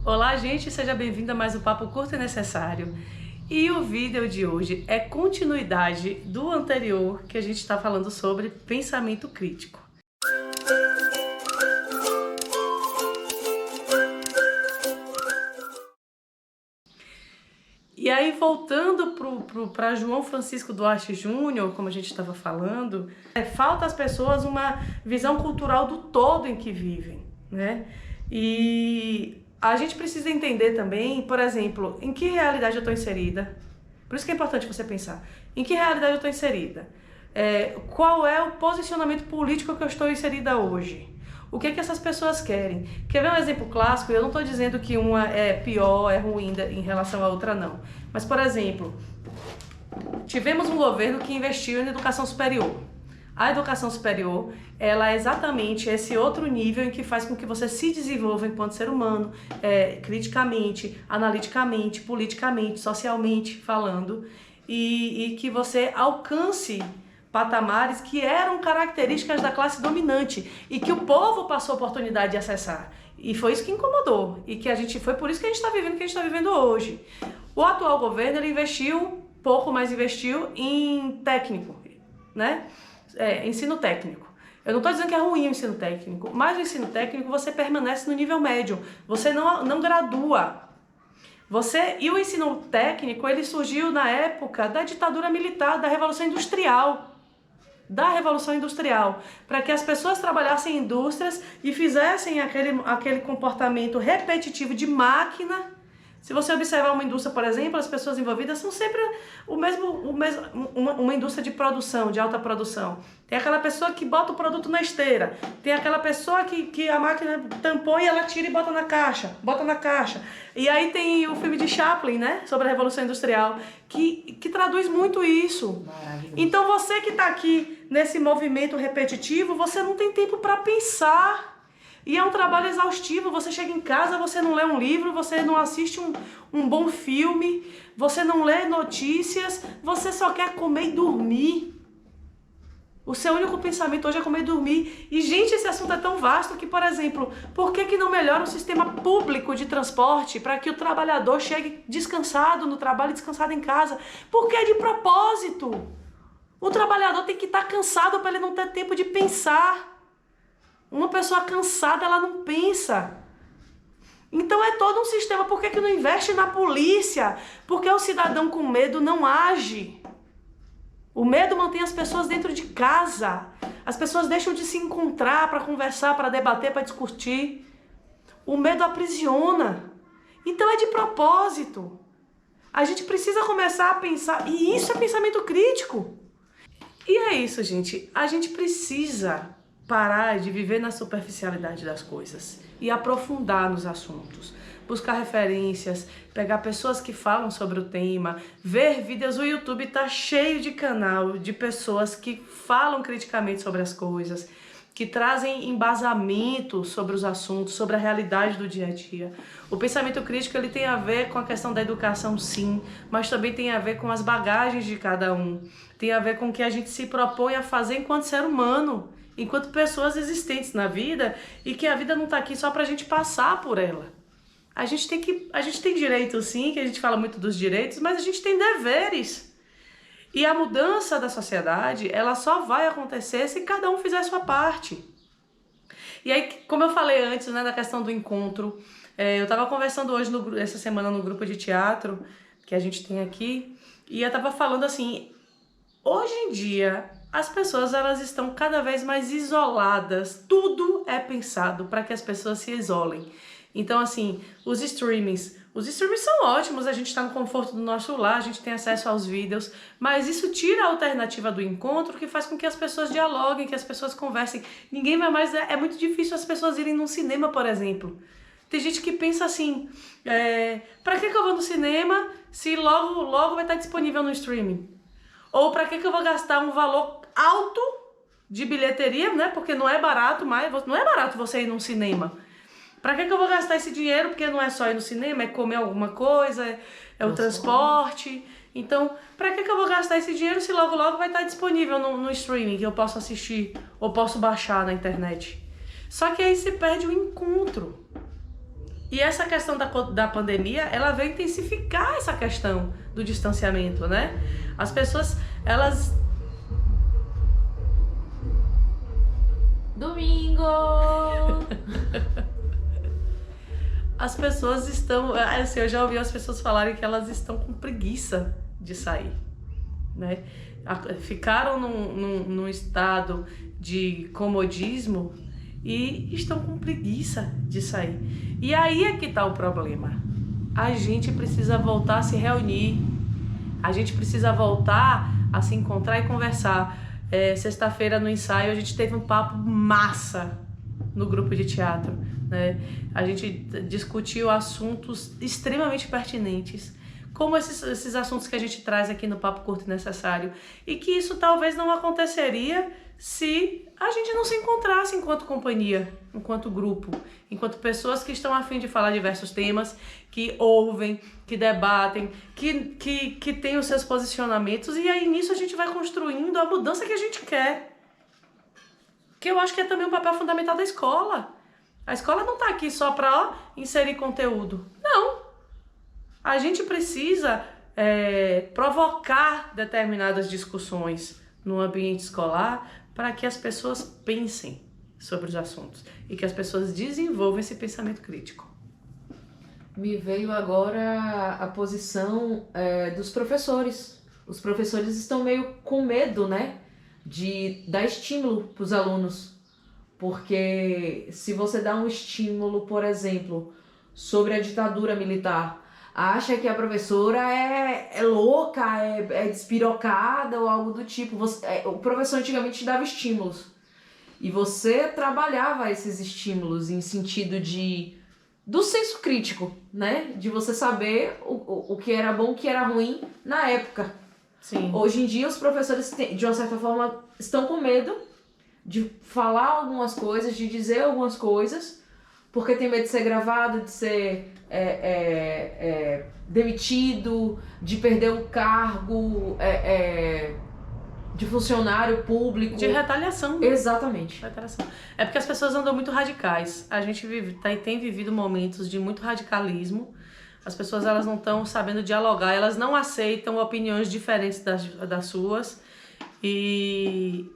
Olá, gente, seja bem-vindo a mais um Papo Curto e Necessário. E o vídeo de hoje é continuidade do anterior, que a gente está falando sobre pensamento crítico. E aí, voltando para João Francisco Duarte Júnior, como a gente estava falando, falta às pessoas uma visão cultural do todo em que vivem, né? E a gente precisa entender também, por exemplo, em que realidade eu estou inserida. Por isso que é importante você pensar. Em que realidade eu estou inserida? Qual é o posicionamento político que eu estou inserida hoje? O que essas pessoas querem? Quer ver um exemplo clássico? Eu não estou dizendo que uma é pior, é ruim em relação à outra, não. Mas, por exemplo, tivemos um governo que investiu em educação superior. A educação superior, ela é exatamente esse outro nível em que faz com que você se desenvolva enquanto ser humano, criticamente, analiticamente, politicamente, socialmente falando, e que você alcance patamares que eram características da classe dominante e que o povo passou a oportunidade de acessar. E foi isso que incomodou. E que foi por isso que a gente está vivendo o que a gente está vivendo hoje. O atual governo, ele investiu, pouco mais investiu em técnico, né? Ensino técnico. Eu não estou dizendo que é ruim o ensino técnico, mas o ensino técnico você permanece no nível médio, você não gradua. E o ensino técnico, ele surgiu na época da ditadura militar, da Revolução Industrial. Para que as pessoas trabalhassem em indústrias e fizessem aquele comportamento repetitivo de máquina. Se você observar uma indústria, por exemplo, as pessoas envolvidas são sempre uma indústria de produção, de alta produção. Tem aquela pessoa que bota o produto na esteira, tem aquela pessoa que a máquina tampou e ela tira e bota na caixa. E aí tem o filme de Chaplin, né, sobre a Revolução Industrial, que traduz muito isso. Então você que está aqui nesse movimento repetitivo, você não tem tempo para pensar. E é um trabalho exaustivo, você chega em casa, você não lê um livro, você não assiste um bom filme, você não lê notícias, você só quer comer e dormir. O seu único pensamento hoje é comer e dormir. E, gente, esse assunto é tão vasto que, por exemplo, por que não melhora o sistema público de transporte para que o trabalhador chegue descansado no trabalho e descansado em casa? Porque é de propósito. O trabalhador tem que estar cansado para ele não ter tempo de pensar. Uma pessoa cansada, ela não pensa. Então é todo um sistema. Por que não investe na polícia? Porque o cidadão com medo não age. O medo mantém as pessoas dentro de casa. As pessoas deixam de se encontrar para conversar, para debater, para discutir. O medo aprisiona. Então é de propósito. A gente precisa começar a pensar. E isso é pensamento crítico. E é isso, gente. A gente precisa parar de viver na superficialidade das coisas e aprofundar nos assuntos, buscar referências, pegar pessoas que falam sobre o tema, ver vídeos. O YouTube está cheio de canal de pessoas que falam criticamente sobre as coisas, que trazem embasamento sobre os assuntos, sobre a realidade do dia a dia. O pensamento crítico, ele tem a ver com a questão da educação, sim, mas também tem a ver com as bagagens de cada um, tem a ver com o que a gente se propõe a fazer enquanto ser humano, enquanto pessoas existentes na vida, e que a vida não está aqui só para a gente passar por ela. A gente tem direitos, sim, que a gente fala muito dos direitos, mas a gente tem deveres. E a mudança da sociedade, ela só vai acontecer se cada um fizer a sua parte. E aí, como eu falei antes, né, da questão do encontro, eu estava conversando hoje, essa semana, no grupo de teatro que a gente tem aqui, e eu estava falando assim, hoje em dia, as pessoas, elas estão cada vez mais isoladas. Tudo é pensado para que as pessoas se isolem. Então, assim, os streamings são ótimos, a gente está no conforto do nosso lar, a gente tem acesso aos vídeos, mas isso tira a alternativa do encontro, que faz com que as pessoas dialoguem, que as pessoas conversem. Ninguém vai mais... É muito difícil as pessoas irem num cinema, por exemplo. Tem gente que pensa assim, para que eu vou no cinema se logo vai estar disponível no streaming? Ou para que eu vou gastar um valor alto de bilheteria, né? Porque não é barato você ir num cinema. Para que eu vou gastar esse dinheiro? Porque não é só ir no cinema, é comer alguma coisa, é o transporte. Então, para que eu vou gastar esse dinheiro se logo vai estar disponível no streaming, que eu posso assistir ou posso baixar na internet? Só que aí se perde o encontro. E essa questão da pandemia, ela veio intensificar essa questão do distanciamento, né? As pessoas, elas... Domingo! As pessoas estão... Assim, eu já ouvi as pessoas falarem que elas estão com preguiça de sair, né? Ficaram num estado de comodismo e estão com preguiça de sair. E aí é que tá o problema. A gente precisa voltar a se reunir. A gente precisa voltar a se encontrar e conversar. Sexta-feira no ensaio a gente teve um papo massa no grupo de teatro, né? A gente discutiu assuntos extremamente pertinentes, como esses assuntos que a gente traz aqui no Papo Curto e Necessário, e que isso talvez não aconteceria se a gente não se encontrasse enquanto companhia, enquanto grupo, enquanto pessoas que estão a fim de falar diversos temas, que ouvem, que debatem, que têm os seus posicionamentos, e aí nisso a gente vai construindo a mudança que a gente quer. Que eu acho que é também um papel fundamental da escola. A escola não está aqui só para inserir conteúdo. Não. A gente precisa provocar determinadas discussões no ambiente escolar para que as pessoas pensem sobre os assuntos e que as pessoas desenvolvam esse pensamento crítico. Me veio agora a posição dos professores. Os professores estão meio com medo, né, de dar estímulo para os alunos. Porque se você dá um estímulo, por exemplo, sobre a ditadura militar, acha que a professora é louca, é despirocada ou algo do tipo. O professor antigamente te dava estímulos. E você trabalhava esses estímulos em sentido do senso crítico, né? De você saber o que era bom, o que era ruim na época. Sim. Hoje em dia os professores, de uma certa forma, estão com medo de falar algumas coisas, de dizer algumas coisas, porque tem medo de ser gravado, de ser demitido, de perder um cargo de funcionário público. De retaliação. Exatamente. Retaliação. É porque as pessoas andam muito radicais. A gente tem vivido momentos de muito radicalismo. As pessoas, elas não estão sabendo dialogar, elas não aceitam opiniões diferentes das suas. E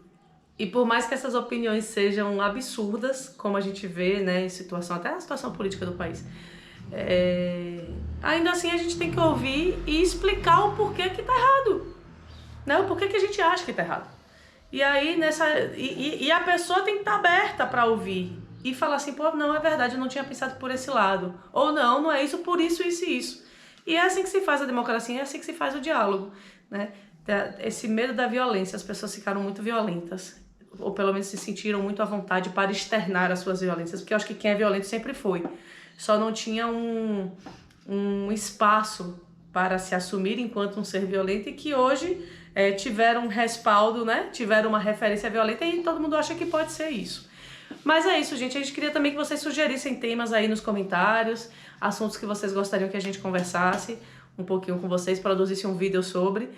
por mais que essas opiniões sejam absurdas, como a gente vê, né, em situação, até a situação política do país, ainda assim a gente tem que ouvir e explicar o porquê que tá errado, né? O porquê que a gente acha que tá errado. E aí a pessoa tem que estar aberta para ouvir e falar assim, pô, não, é verdade, eu não tinha pensado por esse lado. Ou não é isso, por isso, isso e isso. E é assim que se faz a democracia, é assim que se faz o diálogo, né? Esse medo da violência, as pessoas ficaram muito violentas, ou pelo menos se sentiram muito à vontade para externar as suas violências, porque eu acho que quem é violento sempre foi. Só não tinha um espaço para se assumir enquanto um ser violento e que hoje tiveram um respaldo, né? Tiveram uma referência violenta e todo mundo acha que pode ser isso. Mas é isso, gente. A gente queria também que vocês sugerissem temas aí nos comentários, assuntos que vocês gostariam que a gente conversasse um pouquinho com vocês, produzisse um vídeo sobre.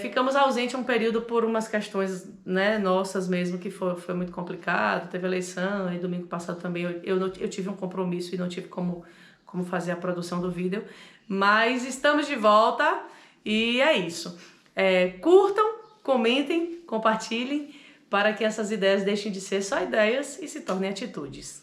Ficamos ausentes um período por umas questões, né, nossas mesmo, que foi muito complicado, teve eleição, e domingo passado também eu tive um compromisso e não tive como fazer a produção do vídeo, mas estamos de volta e é isso. Curtam, comentem, compartilhem, para que essas ideias deixem de ser só ideias e se tornem atitudes.